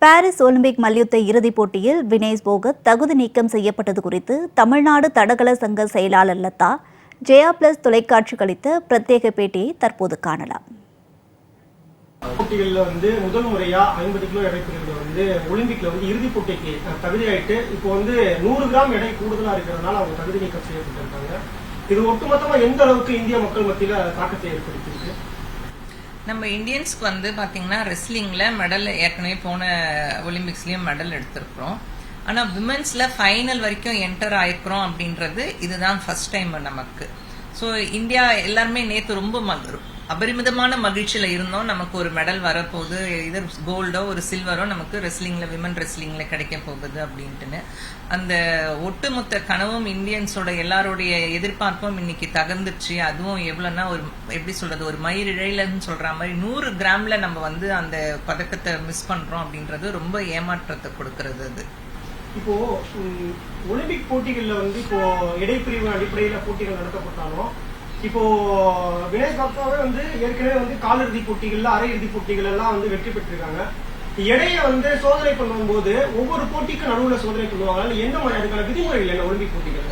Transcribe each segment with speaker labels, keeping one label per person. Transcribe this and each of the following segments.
Speaker 1: Paris Olympic மல்யுத்த இறுதிப் போட்டியில் வினேஷ் போகத் தகுதி நீக்கம் செய்யப்பட்டது குறித்து தமிழ்நாடு தடகள சங்க செயலாளர் லதா ஜெயா பிளஸ் தொலைக்காட்சிக்கு அளித்த பிரத்யேக பேட்டியை தற்போது காணலாம்.
Speaker 2: போட்டிகளில் முதல் முறையா 50 கிலோ எடை பிரிவுல ஒலிம்பிக்ல இறுதிப் போட்டிக்கு தகுதியாயிட்டு இப்போ 100 கிராம் எடை கூடுதலா இருக்கிறதுனால அவங்க தகுதி நீக்கம் செய்யப்பட்டிருக்காங்க. இது ஒட்டுமொத்தமா எந்த அளவுக்கு இந்திய மக்கள் மத்தியில தாக்கத்தை ஏற்படுத்தியிருக்கு?
Speaker 3: நம்ம இந்தியன்ஸ்க்கு பாத்தீங்கன்னா ரெஸ்லிங்ல மெடல் ஏற்கனவே போன ஒலிம்பிக்ஸ்லயும் மெடல் எடுத்திருக்கிறோம். ஆனா விமென்ஸ்ல ஃபைனல் வரைக்கும் என்டர் ஆயிருக்கிறோம் அப்படின்றது இதுதான் ஃபர்ஸ்ட் டைம் நமக்கு. ஸோ இந்தியா எல்லாருமே நேற்று ரொம்ப அபரிமிதமான மகிழ்ச்சியில இருந்தோம். நமக்கு ஒரு மெடல் வரப்போகுது, இது கோல்டோ ஒரு சில்வரோ நமக்கு ரெஸ்லிங்ல விமன் ரெஸ்லிங்ல கிடைக்க போகுது அப்படின்ட்டுன்னு அந்த ஒட்டுமொத்த கனவும் இந்தியன்ஸோட எல்லாருடைய எதிர்பார்ப்பும் இன்னைக்கு தகர்ந்துச்சு. அதுவும் எவ்வளவுன்னா ஒரு எப்படி சொல்றது, ஒரு மயிரிழைலன்னு சொல்ற மாதிரி 100 கிராம்ல நம்ம அந்த பதக்கத்தை மிஸ் பண்றோம் அப்படின்றது ரொம்ப ஏமாற்றத்தை கொடுக்கறது. அது
Speaker 2: இப்போ ஒலிம்பிக் போட்டிகள்ல இப்போ இடைப்பிரிவு அடிப்படையில போட்டிகள் நடத்தப்பட்டாலும் இப்போ வினேஷ் பாக்தாவே ஏற்கனவே காலிறுதி போட்டிகள்ல அரையிறுதி போட்டிகள் எல்லாம் வெற்றி பெற்றிருக்காங்க. எடையை சோதனை பண்ணும்போது ஒவ்வொரு போட்டிக்கும் நடுவுல சோதனை பண்ணுவாங்க. என்ன மாதிரி அதுக்கான விதிமுறைகள் என்ன ஒலிம்பிக் போட்டிகள்?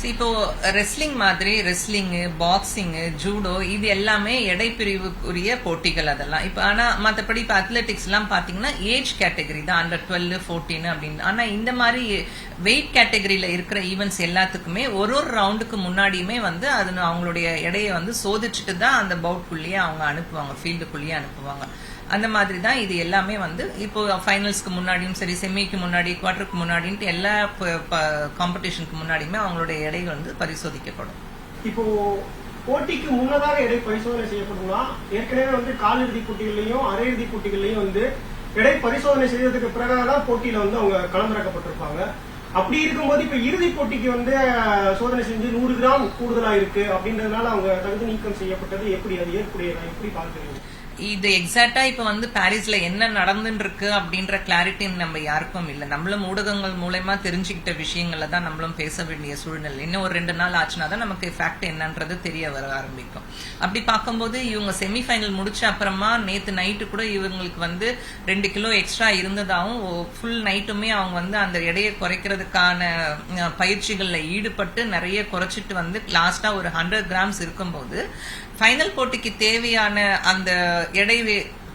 Speaker 3: இப்போ ரெஸ்லிங் மாதிரி ரெஸ்லிங், பாக்ஸிங், ஜூடோ இது எல்லாமே எடை பிரிவுக்குரிய போட்டிகள் அதெல்லாம். இப்ப ஆனா மற்றபடி இப்ப அத்லெட்டிக்ஸ் எல்லாம் பாத்தீங்கன்னா ஏஜ் கேட்டகரி தான், அண்டர் 12, 14 அப்படின்னு. ஆனா இந்த மாதிரி வெயிட் கேட்டகரியில இருக்கிற ஈவெண்ட்ஸ் எல்லாத்துக்குமே ஒரு ரவுண்டுக்கு முன்னாடியுமே அது அவங்களுடைய எடையை சோதிச்சுட்டு தான் அந்த பவுட்குள்ளேயே அவங்க அனுப்புவாங்க, ஃபீல்டுக்குள்ளேயே அனுப்புவாங்க. அந்த மாதிரி தான் இது எல்லாமே இப்போ ஃபைனல்ஸ்க்கு முன்னாடியும் சரி, செமிக்கு முன்னாடி, குவார்டருக்கு முன்னாடின்ட்டு எல்லா காம்படிஷனுக்கு முன்னாடியுமே அவங்களுடைய எடை பரிசோதிக்கப்படும்.
Speaker 2: இப்போ போட்டிக்கு முன்னதாக எடை பரிசோதனை செய்யப்படும்னா ஏற்கனவே காலிறுதி போட்டிகள்லயும் அரையிறுதி போட்டிகள்லயும் எடை பரிசோதனை செய்ததுக்கு பிறகுதான் போட்டியில அவங்க களமிறக்கப்பட்டிருப்பாங்க. அப்படி இருக்கும்போது இப்ப இறுதி போட்டிக்கு சோதனை செஞ்சு 100 கிராம் கூடுதலா இருக்கு அப்படின்றதுனால அவங்க தகுதி நீக்கம் செய்யப்பட்டது எப்படி, அது ஏற்புடையதா, எப்படி பார்க்கிறீங்க?
Speaker 3: இது எக்ஸாக்டா இப்ப பாரிஸ்ல என்ன நடந்துட்டு இருக்கு அப்படின்ற கிளாரிட்டி நம்ம யாருக்கும் இல்ல. நம்மளும் ஊடகங்கள் மூலமா தெரிஞ்சுக்கிட்ட விஷயங்களை தான் நம்மளும் பேச வேண்டிய சூழ்நிலை. இன்னும் ஒரு 2 நாள் ஆச்சுன்னா தான் நமக்கு ஃபேக்ட் என்னன்றது தெரிய வர ஆரம்பிக்கும். அப்படி பார்க்கும்போது இவங்க செமிஃபைனல் முடிச்ச அப்புறமா நேத்து நைட்டு கூட இவங்களுக்கு 2 கிலோ எக்ஸ்ட்ரா இருந்ததாகவும் ஃபுல் நைட்டுமே அவங்க அந்த எடையை குறைக்கிறதுக்கான பயிற்சிகள்ல ஈடுபட்டு நிறைய குறைச்சிட்டு லாஸ்டா ஒரு 100 கிராம்ஸ் இருக்கும்போது ஃபைனல் போட்டிக்கு தேவையான அந்த எடை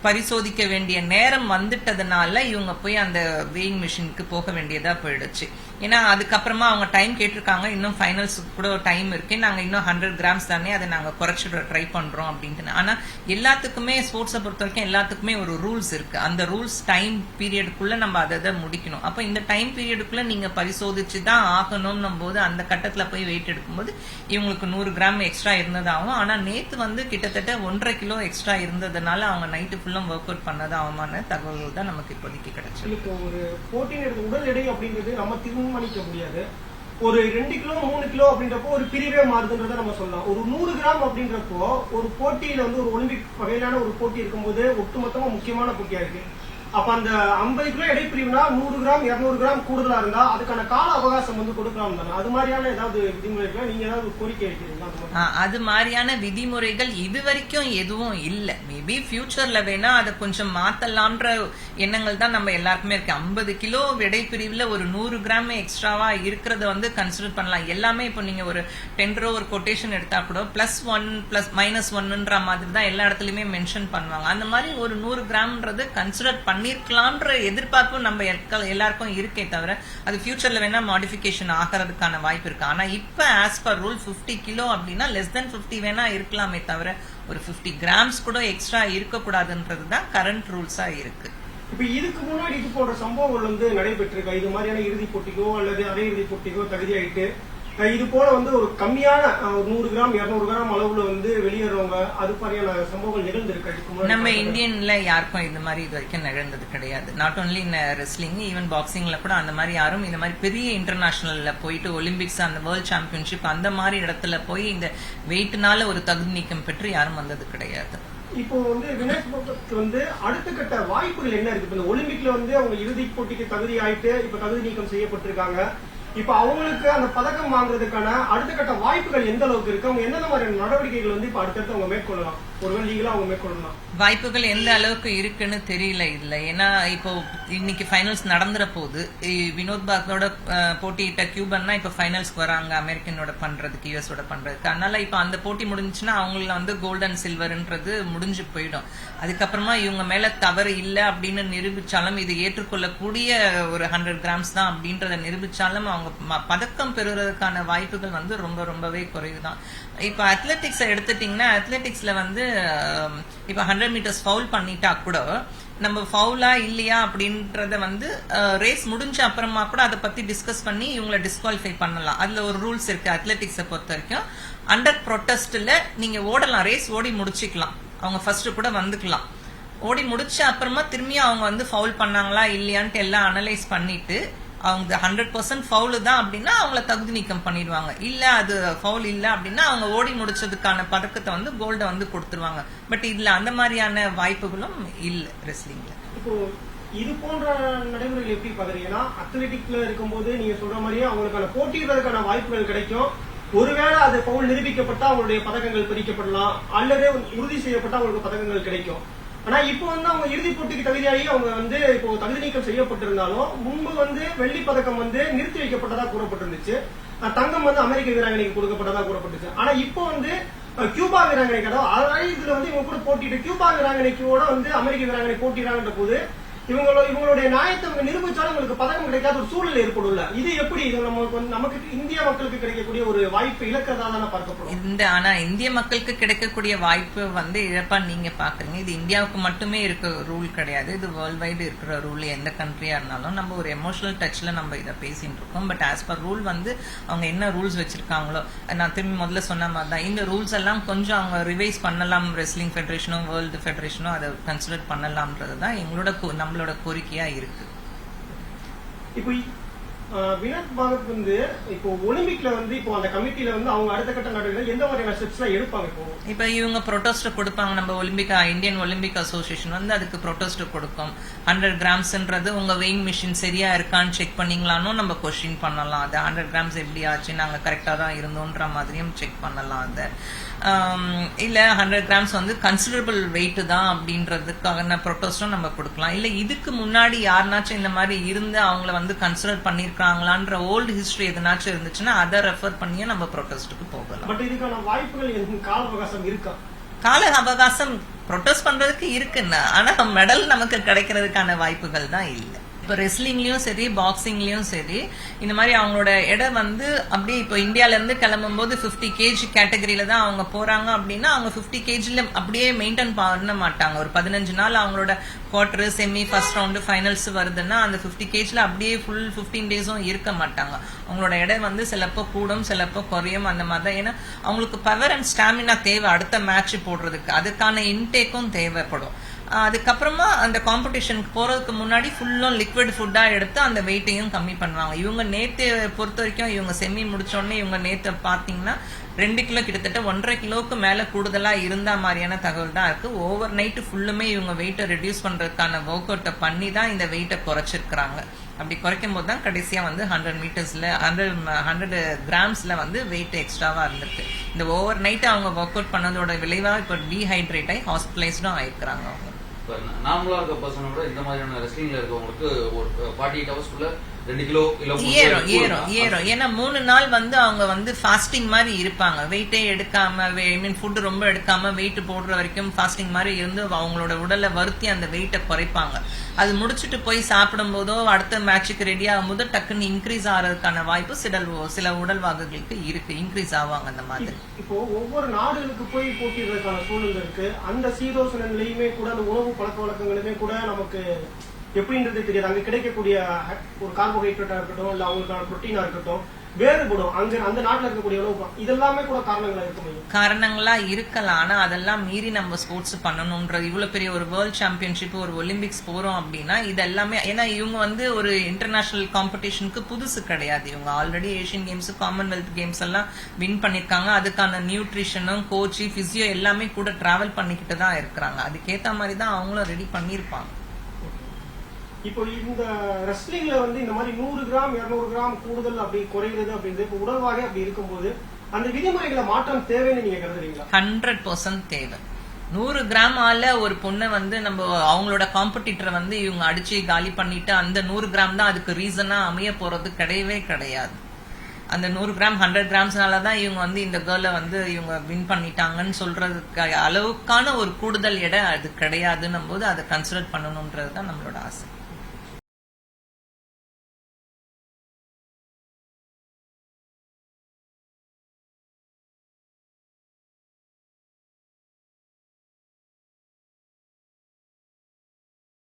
Speaker 3: பரிசோதிக்க வேண்டிய நேரம் வந்துட்டதுனால இவங்க போய் அந்த வெயிங் மிஷினுக்கு போக வேண்டியதா போயிடுச்சு. ஏன்னா அதுக்கப்புறமா அவங்க டைம் கேட்டிருக்காங்க, இன்னும் ஃபைனல்ஸுக்கு கூட டைம் இருக்கு, நாங்க இன்னும் 100 கிராம்ஸ் தானே, அதை நாங்க குறைச்சிட ட்ரை பண்றோம் அப்படின்ட்டு. ஆனா எல்லாத்துக்குமே ஸ்போர்ட்ஸை பொறுத்த வரைக்கும் எல்லாத்துக்குமே ஒரு ரூல்ஸ் இருக்கு. அந்த ரூல்ஸ் டைம் பீரியடுக்குள்ள நம்ம அதை முடிக்கணும். அப்ப இந்த டைம் பீரியடுக்குள்ள நீங்க பரிசோதிச்சு தான் ஆகணும் போது அந்த கட்டத்துல போய் வெயிட் எடுக்கும்போது இவங்களுக்கு 100 கிராம் எக்ஸ்ட்ரா இருந்ததாகும். ஆனா நேத்து கிட்டத்தட்ட 1.5 கிலோ எக்ஸ்ட்ரா இருந்ததுனால அவங்க நைட்டு ஃபுல்லும் ஒர்க் அவுட் பண்ணதாகமான தகவல்கள் தான் நமக்கு இப்போதைக்கு கிடைச்சது.
Speaker 2: இப்போ ஒரு போட்டியினர் உடல் எடை அப்படின்றது நம்ம தீர்மானிக்க முடியாது. ஒரு 2 கிலோ 3 கிலோ அப்படின்றப்போ ஒரு பிரிவே மாறுதுன்றத நம்ம சொல்லலாம். ஒரு 100 கிராம் அப்படின்றப்போ ஒரு போட்டியில ஒரு ஒலிம்பிக் வகையிலான ஒரு போட்டி இருக்கும்போது ஒட்டுமொத்தமா முக்கியமான போட்டியா இருக்கு. அப்ப அந்த 50 கிலோ எடை பிரிவுனா 100 கிராம் 200 கிராம் கூடுதலா இருந்தா அதுக்கான கால அவகாசம் கொடுக்கலாம் தானே. அது மாதிரியான ஏதாவது விதிமுறைகள் நீங்க ஏதாவது கோரிக்கை வைக்கிறீங்களா?
Speaker 3: அது மாதிரியான விதிமுறைகள் இது வரைக்கும் எதுவும் இல்ல. மேபி ஃபியூச்சர்ல வேணா அதை கொஞ்சம் மாத்தலாம்ன்ற எண்ணங்கள் தான் நம்ம எல்லாருக்குமே இருக்கு. 50 கிலோ எடை பிரிவுல ஒரு 100 கிராம் எக்ஸ்ட்ராவா இருக்கிறத கன்சிடர் பண்ணலாம். எல்லாமே இப்போ நீங்க ஒரு 10 ரோ ஒரு கொட்டேஷன் எடுத்தா கூட +1 -1ன்ற மாதிரி தான் எல்லா இடத்துலயுமே மென்ஷன் பண்ணுவாங்க. அந்த மாதிரி ஒரு 100 கிராம்ன்றது கன்சிடர் பண்ணிருக்கலாம்ன்ற எதிர்பார்ப்பும் நம்ம எல்லாருக்கும் இருக்கே தவிர அது ஃபியூச்சர்ல வேணா மாடிஃபிகேஷன் ஆகிறதுக்கான வாய்ப்பு இருக்கு. ஆனா இப்ப ஆஸ் பர் ரூல் 50 கிலோ அப்படின்னா லெஸ் தென் 50 வேணா இருக்கலாமே தவிர ஒரு 50 கிராம்ஸ் கூட எக்ஸ்ட்ரா இருக்கக்கூடாதுன்றதுதான் கரண்ட் ரூல்ஸா இருக்கு.
Speaker 2: இப்ப இதுக்கு முன்னாடி இது போன்ற சம்பவங்கள் நடைபெற்றிருக்கா? இது மாதிரியான இறுதி போட்டிக்கோ அல்லது அரை இறுதி போட்டிக்கோ தகுதியாயிட்டு இது போல ஒரு கம்மியான 100 கிராம் 200 கிராம் அளவுல வெளியேறவங்க அது மாதிரியான சம்பவங்கள் நிகழ்ந்திருக்கு?
Speaker 3: நம்ம இந்தியன்ல யாருக்கும் இந்த மாதிரி இது வரைக்கும் நிகழ்ந்தது கிடையாது. Not only in wrestling, even பாக்ஸிங்ல கூட அந்த மாதிரி யாரும் இந்த மாதிரி பெரிய இன்டர்நேஷனல்ல போயிட்டு ஒலிம்பிக்ஸ், அந்த வேர்ல்ட் சாம்பியன்ஷிப் அந்த மாதிரி இடத்துல போய் இந்த வெயிட்னால ஒரு தகுதி நீக்கம் பெற்று யாரும் வந்தது கிடையாது.
Speaker 2: இப்போ வினேஷ் போகத் அடுத்த கட்ட வாய்ப்புகள் என்ன இருக்கு? இந்த ஒலிம்பிக்ல அவங்க இறுதி போட்டிக்கு தகுதி ஆயிட்டு இப்ப தகுதி நீக்கம் செய்யப்பட்டிருக்காங்க. இப்ப அவங்களுக்கு அந்த பதக்கம் வாங்குறதுக்கான அடுத்த கட்ட வாய்ப்புகள் எந்த அளவுக்கு இருக்கு, அவங்க எந்தெந்த மாதிரியான நடவடிக்கைகள் வந்து இப்ப அடுத்தடுத்து அவங்க மேற்கொள்ளலாம், ஒருவேளை லீகலா அவங்க மேற்கொள்ளலாம்?
Speaker 3: வாய்ப்புகள் எந்த அளவுக்கு இருக்குன்னு தெரியல இதுல. ஏன்னா இப்போ இன்னைக்கு ஃபைனல்ஸ் நடந்துற போது வினோத் பாகோட போட்டியிட்ட கியூபன்னா இப்ப ஃபைனல்ஸ்க்கு வராங்க அமெரிக்கனோட பண்றதுக்கு, யூஎஸோட பண்றதுக்கு. அதனால இப்ப அந்த போட்டி முடிஞ்சுன்னா அவங்கள வந்து கோல்டு அண்ட் சில்வர்ன்றது முடிஞ்சு போயிடும். அதுக்கப்புறமா இவங்க மேல தவறு இல்லை அப்படின்னு நிரூபிச்சாலும், இது ஏற்றுக்கொள்ளக்கூடிய ஒரு 100 கிராம்ஸ் தான் அப்படின்றத நிரூபிச்சாலும் அவங்க பதக்கம் பெறுவதற்கான வாய்ப்புகள் வந்து ரொம்பவே குறைவுதான். இப்ப அத்லெட்டிக்ஸ் எடுத்துட்டீங்கன்னா, அத்லெட்டிக்ஸ்ல வந்து இப்ப 100 மீட்டர்ஸ் ஃபவுல் பண்ணிட்டா கூட நம்ம ஃபவுலா இல்லையா அப்படின்றத வந்து ரேஸ் முடிஞ்ச அப்புறமா கூட அதை பத்தி டிஸ்கஸ் பண்ணி இவங்களை டிஸ்குவாலிஃபை பண்ணலாம். அதுல ஒரு ரூல்ஸ் இருக்கு அத்லெட்டிக்ஸை பொறுத்த வரைக்கும். அண்டர் ப்ரொட்டஸ்ட்ல நீங்க ஓடலாம், ரேஸ் ஓடி முடிச்சுக்கலாம், அவங்க ஃபர்ஸ்ட் கூட வந்துக்கலாம். ஓடி முடிச்ச அப்புறமா திரும்பியும் அவங்க வந்து ஃபவுல் பண்ணாங்களா இல்லையான்ட்டு எல்லாம் அனலைஸ் பண்ணிட்டு அவங்க 100% ஃபவுல் தான் அப்படின்னா அவங்கள தகுதி நீக்கம் பண்ணிடுவாங்க. இல்ல அது ஃபவுல் இல்ல அப்படின்னா அவங்க ஓடி முடிச்சதுக்கான பதக்கத்தை வந்து கோல்ட வந்து கொடுத்துருவாங்க. பட் இதுல அந்த மாதிரியான வாய்ப்புகளும் இல்ல ரெஸ்லிங்ல.
Speaker 2: இப்போ இது போன்ற நடைமுறைகள் எப்படி பாக்குறீங்கன்னா, அத்லெட்டிக்ல இருக்கும்போது நீங்க சொல்ற மாதிரியே அவங்களுக்கான போட்டியிடுறதுக்கான வாய்ப்புகள் கிடைக்கும். ஒருவேளை அது ஃபவுல் நிரூபிக்கப்பட்டா அவங்களுடைய பதக்கங்கள் பிரிக்கப்படலாம், அல்லது உறுதி செய்யப்பட்டா அவங்களுக்கு பதக்கங்கள் கிடைக்கும். ஆனா இப்போ வந்து அவங்க இறுதிப் போட்டிக்கு தகுதியாகி அவங்க வந்து இப்போ தகுதி நீக்கம் செய்யப்பட்டிருந்தாலும், முன்பு வந்து வெள்ளி பதக்கம் வந்து நிறுத்தி வைக்கப்பட்டதா கூறப்பட்டிருந்துச்சு, தங்கம் வந்து அமெரிக்க வீராங்கனைக்கு கொடுக்கப்பட்டதா கூறப்பட்டுச்சு. ஆனா இப்போ வந்து கியூபா வீராங்கனைக்கு, அதாவது இதுல வந்து இவங்க கூட போட்டிட்டு கியூபா வீராங்கனைக்கூட வந்து அமெரிக்க வீராங்கனை போட்டிடுறாங்கன்ற போது இவங்களுடைய நியாயத்தை அவங்க நிரூபிச்சாலும் உங்களுக்கு பதக்கம் கிடைக்காத ஒரு சூழல் ஏற்படும்ல. இது எப்படி இது நமக்கு இந்திய மக்களுக்கு கிடைக்கக்கூடிய ஒரு வாய்ப்பு இழக்கிறதா தானே பார்க்கப்படும்.
Speaker 3: ஆனா இந்திய மக்களுக்கு கிடைக்கக்கூடிய வாய்ப்பு வந்து இழப்பா நீங்க பாக்குறீங்க. இது இந்தியாவுக்கு மட்டுமே இருக்க ரூல் கிடையாது, இது வேர்ல்ட் வைடு இருக்கிற ரூல். எந்த கண்ட்ரியா இருந்தாலும் நம்ம ஒரு எமோஷனல் டச்ல நம்ம இதை பேசிட்டு இருக்கோம். பட் ஆஸ் பர் ரூல் வந்து அவங்க என்ன ரூல்ஸ் வச்சிருக்காங்களோ, நான் திரும்பி முதல்ல சொன்ன மாதிரி தான் இந்த ரூல்ஸ் எல்லாம் கொஞ்சம் அவங்க ரிவைஸ் பண்ணலாம். ரெஸ்லிங் ஃபெடரேஷனோ வேர்ல்டு ஃபெடரேஷனோ அதை கன்சிடர் பண்ணலாம்ன்றதுதான் எங்களோட நம்மளோட கோரிக்கையா இருக்கு.
Speaker 2: இப்போ வினோத் பாகத் வந்து இப்போ ஒலிம்பிக்ல வந்து இப்போ அந்த கமிட்டில வந்து அவங்க அடுத்த கட்ட நடவடிக்கை எந்த மாதிரியான ஸ்டெப்ஸ் எல்லாம் எடுப்பாங்க?
Speaker 3: இப்போ இவங்க ப்ரொட்டஸ்ட் கொடுப்பாங்க. நம்ம ஒலிம்பிக் இந்தியன் ஒலிம்பிக் அசோசியேஷன் வந்து அதுக்கு ப்ரொட்டஸ்ட் கொடுக்கும். 100 கிராம்ஸ்ன்றது உங்க வெயிங் மிஷின் சரியா இருக்கான்னு செக் பண்ணீங்களான்னு நம்ம கொஸ்டின் பண்ணலாம். அது 100 கிராம்ஸ் எப்படி ஆச்சு, நாங்க கரெக்டா தான் இருந்தோன்ற மாதிரியும் செக் பண்ணலாம். அதை இல்ல 100 கிராம்ஸ் வந்து கன்சிடரபிள் வெயிட் தான் அப்படின்றதுக்கான ப்ரொட்டஸ்டும் நம்ம கொடுக்கலாம். இல்ல இதுக்கு முன்னாடி யாருனாச்சும் இந்த மாதிரி இருந்து அவங்கள வந்து கன்சிடர் பண்ணிருக்காங்களான்ற ஓல்டு ஹிஸ்டரி எதுனாச்சும் இருந்துச்சுன்னா அதை ரெஃபர் பண்ணியே நம்ம ப்ரொட்டஸ்டுக்கு போகலாம்.
Speaker 2: பட் இதுக்கான வாய்ப்புகள் கால அவகாசம் இருக்கா?
Speaker 3: கால அவகாசம் ப்ரொட்டஸ்ட் பண்றதுக்கு இருக்குன்னா, ஆனா மெடல் நமக்கு கிடைக்கிறதுக்கான வாய்ப்புகள் தான் இல்லை. இப்போ ரெஸ்லிங்லயும் சரி பாக்ஸிங்லயும் சரி இந்த மாதிரி அவங்களோட எடை வந்து அப்படியே இப்போ இந்தியால இருந்து கிளம்பும் போது 50 kg கேட்டகரியில தான் அவங்க போறாங்க அப்படின்னா அவங்க 50 kgல அப்படியே மெயின்டைன் பண்ண மாட்டாங்க. ஒரு 15 நாள் அவங்களோட quarter, semi, first round, finals வருதுன்னா அந்த 50 kgல அப்படியே ஃபுல் 15 டேஸும் இருக்க மாட்டாங்க. அவங்களோட எடை வந்து சிலப்போ கூடும் சிலப்போ குறையும் அந்த மாதிரி தான். ஏன்னா அவங்களுக்கு பவர் அண்ட் ஸ்டாமினா தேவை அடுத்த மேட்ச் போடுறதுக்கு, அதுக்கான இன்டேக்கும் தேவைப்படும். அதுக்கப்புறமா அந்த காம்படிஷனுக்கு போறதுக்கு முன்னாடி ஃபுல்லும் லிக்விட் ஃபுட்டா எடுத்து அந்த வெயிட்டையும் கம்மி பண்ணுவாங்க. இவங்க நேத்து பொறுத்த வரைக்கும் இவங்க செமி முடிச்சோடனே இவங்க நேத்து பாத்தீங்கன்னா 2 கிலோ கிட்டத்தட்ட 1.5 கிலோக்கு மேல கூடுதலா இருந்த மாதிரியான தகவல் தான் இருக்கு. ஓவர் நைட் ஃபுல்லுமே இவங்க வெயிட்டை ரெடியூஸ் பண்றதுக்கான ஒர்க் அவுட்டை பண்ணி தான் இந்த வெயிட்டை குறைச்சிருக்காங்க. அப்படி குறைக்கும் போது தான் கடைசியா வந்து 100 மீட்டர்ஸ்ல 100 கிராம்ஸ்ல வந்து வெயிட் எக்ஸ்ட்ராவா இருந்திருக்கு. இந்த ஓவர் நைட் அவங்க ஒர்க் அவுட் பண்ணதோட விளைவா இப்போ டீஹைட்ரேட் ஆகி ஹாஸ்பிட்டலைஸ்டும் ஆயிருக்கிறாங்க. அவங்க
Speaker 4: நார்மலா இருக்க பர்சனை விட இந்த மாதிரியான ரெஸ்லிங்ல இருக்கவங்களுக்கு ஒரு 48 ஹவர்ஸ்க்குள்ள 2 கிலோ
Speaker 3: ஏறும். ஏன்னா 3 நாள் வந்து அவங்க வந்து ஃபாஸ்டிங் மாதிரி இருப்பாங்க. வெயிட்டே எடுக்காம ஃபுட் ரொம்ப எடுக்காம வெயிட் போடுற வரைக்கும் ஃபாஸ்டிங் மாதிரி இருந்து அவங்களோட உடலை வருத்தி அந்த வெயிட்டை குறைப்பாங்க. அது முடிச்சுட்டு போய் சாப்பிடும் போதோ அடுத்த மேட்சுக்கு ரெடி ஆகும் போது டக்குன்னு இன்க்ரீஸ் ஆகிறதுக்கான வாய்ப்பு சில உடல்வாகுகளுக்கு இருக்கு, இன்க்ரீஸ் ஆவாங்க அந்த மாதிரி.
Speaker 2: இப்போ ஒவ்வொரு நாடுகளுக்கு போய் போட்டிடுறதுக்கான சூழல் இருக்கு. அந்த சீதோசன நிலையுமே கூட அந்த உணவு பழக்க வழக்கங்களுமே கூட நமக்கு எப்படின்றது தெரியாது. அங்க கிடைக்கக்கூடிய ஒரு கார்போஹைட்ரேட்டா இருக்கட்டும் இல்ல அவங்களுக்கான புரோட்டீனா இருக்கட்டும் வேறுபடும். அங்க அந்த நாட்டுல இருக்கக்கூடிய உணவு இதெல்லாமே கூட
Speaker 3: காரணங்களா இருக்கலாம். ஆனா அதெல்லாம் மீறி நம்ம ஸ்போர்ட்ஸ் பண்ணணும்ன்றது, இவ்வளவு பெரிய ஒரு வேர்ல்ட் சாம்பியன்ஷிப் ஒரு ஒலிம்பிக்ஸ் போறோம் அப்படின்னா இது எல்லாமே, ஏன்னா இவங்க வந்து ஒரு இன்டர்நேஷனல் காம்படிஷனுக்கு புதுசு கிடையாது. இவங்க already Asian games, Commonwealth games எல்லாம் வின் பண்ணிருக்காங்க. அதுக்கான நியூட்ரிஷனும் கோச், பிசியோ எல்லாமே கூட டிராவல் பண்ணிக்கிட்டு தான் இருக்கிறாங்க. அதுக்கேத்த மாதிரி தான் அவங்களும் ரெடி பண்ணிருப்பாங்க.
Speaker 2: இப்போ இந்த ரெஸ்லிங்ல வந்து இந்த மாதிரி 100 கிராம் 200 கிராம் கூடுதல் அப்படி குறைகிறது அப்படின்றது இப்போ உடல்வாக அப்படி இருக்கும்போது அந்த விதிமுறைகளை மாற்றம் தேவைன்னு நீங்க கருதுறீங்களா?
Speaker 3: 100% தேவை. 100 கிராம் ஆல ஒரு பொண்ணை வந்து நம்ம அவங்களோட காம்படிட்டரை வந்து இவங்க அடிச்சு காலி பண்ணிட்டு அந்த 100 கிராம் தான் அதுக்கு ரீசனா அமைய போறது கிடையவே கிடையாது. அந்த 100 கிராம் 100 கிராம்ஸ்னால தான் இவங்க வந்து இந்த கேர்ளை வந்து இவங்க வின் பண்ணிட்டாங்கன்னு சொல்றதுக்கு அளவுக்கான ஒரு கூடுதல் எடை அது கிடையாதுன்னும் போது அதை கன்சிடர் பண்ணணும்ன்றது தான் நம்மளோட ஆசை.